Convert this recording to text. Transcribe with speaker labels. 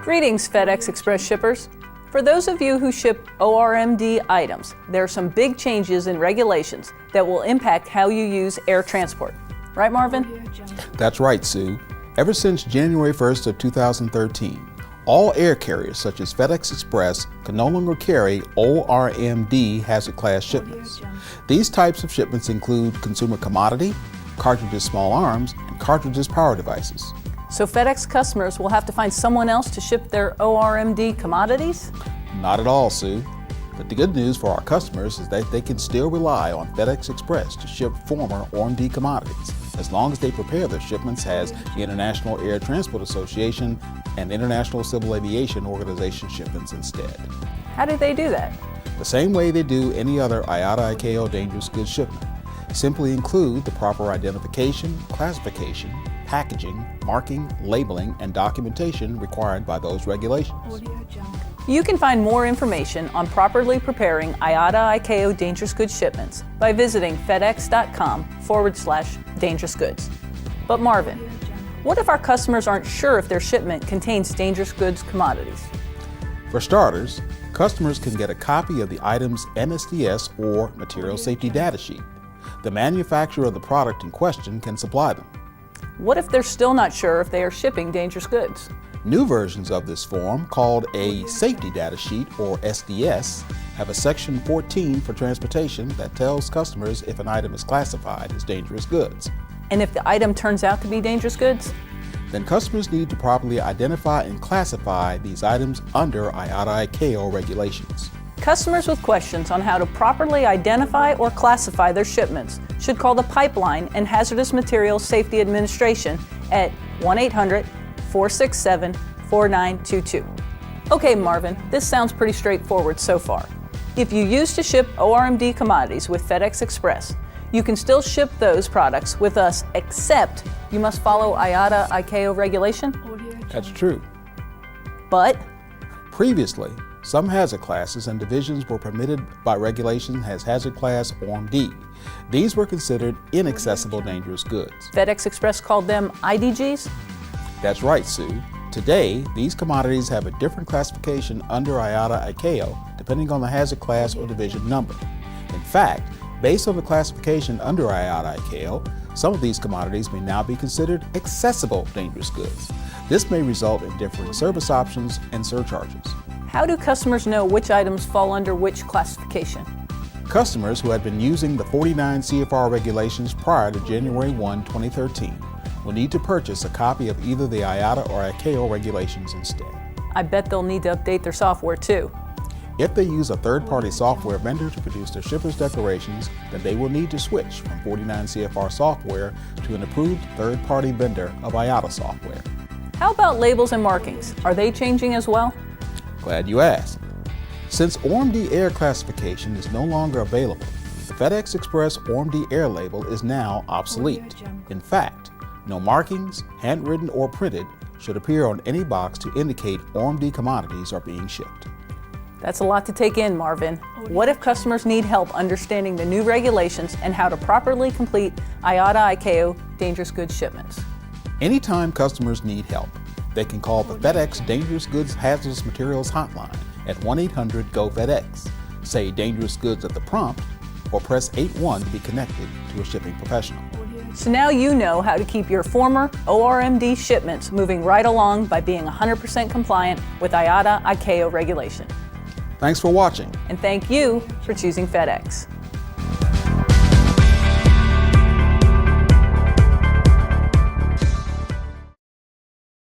Speaker 1: Greetings, FedEx Express shippers. For those of you who ship ORM-D items, there are some big changes in regulations that will impact how you use air transport. Right, Marvin?
Speaker 2: That's right, Sue. Ever since January 1st of 2013, all air carriers such as FedEx Express can no longer carry ORM-D hazard class shipments. These types of shipments include consumer commodity, cartridges small arms, and cartridges power devices.
Speaker 1: So FedEx customers will have to find someone else to ship their ORM-D commodities?
Speaker 2: Not at all, Sue. But the good news for our customers is that they can still rely on FedEx Express to ship former ORM-D commodities, as long as they prepare their shipments as the International Air Transport Association and International Civil Aviation Organization shipments instead.
Speaker 1: How do they do that?
Speaker 2: The same way they do any other IATA-ICAO dangerous goods shipment. Simply include the proper identification, classification, packaging, marking, labeling, and documentation required by those regulations.
Speaker 1: You can find more information on properly preparing IATA-ICAO dangerous goods shipments by visiting fedex.com/dangerous goods. But Marvin, what if our customers aren't sure if their shipment contains dangerous goods commodities?
Speaker 2: For starters, customers can get a copy of the item's MSDS or Material Safety Data Sheet. The manufacturer of the product in question can supply them.
Speaker 1: What if they're still not sure if they are shipping dangerous goods?
Speaker 2: New versions of this form, called a Safety Data Sheet or SDS, have a Section 14 for transportation that tells customers if an item is classified as dangerous goods.
Speaker 1: And if the item turns out to be dangerous goods?
Speaker 2: Then customers need to properly identify and classify these items under IATA-ICAO regulations.
Speaker 1: Customers with questions on how to properly identify or classify their shipments should call the Pipeline and Hazardous Materials Safety Administration at 1-800-467-4922. Okay, Marvin, this sounds pretty straightforward so far. If you used to ship ORM-D commodities with FedEx Express, you can still ship those products with us, except you must follow IATA-ICAO regulation?
Speaker 2: That's true.
Speaker 1: But?
Speaker 2: Previously, some hazard classes and divisions were permitted by regulation as hazard class ORM-D. These were considered inaccessible dangerous goods.
Speaker 1: FedEx Express called them IDGs?
Speaker 2: That's right, Sue. Today, these commodities have a different classification under IATA-ICAO depending on the hazard class or division number. In fact, based on the classification under IATA-ICAO, some of these commodities may now be considered accessible dangerous goods. This may result in differing service options and surcharges.
Speaker 1: How do customers know which items fall under which classification?
Speaker 2: Customers who had been using the 49 CFR regulations prior to January 1, 2013 will need to purchase a copy of either the IATA or ICAO regulations instead.
Speaker 1: I bet they'll need to update their software too.
Speaker 2: If they use a third-party software vendor to produce their shipper's declarations, then they will need to switch from 49 CFR software to an approved third-party vendor of IATA software.
Speaker 1: How about labels and markings? Are they changing as well?
Speaker 2: Glad you asked. Since ORM-D air classification is no longer available, the FedEx Express ORM-D air label is now obsolete. In fact, no markings, handwritten or printed, should appear on any box to indicate ORM-D commodities are being shipped.
Speaker 1: That's a lot to take in, Marvin. What if customers need help understanding the new regulations and how to properly complete IATA-ICAO dangerous goods shipments?
Speaker 2: Anytime customers need help, they can call the FedEx Dangerous Goods Hazardous Materials Hotline at 1-800-GO-FedEx, say dangerous goods at the prompt, or press 81 to be connected to a shipping professional.
Speaker 1: So now you know how to keep your former ORM-D shipments moving right along by being 100% compliant with IATA-ICAO regulation.
Speaker 2: Thanks for watching.
Speaker 1: And thank you for choosing FedEx.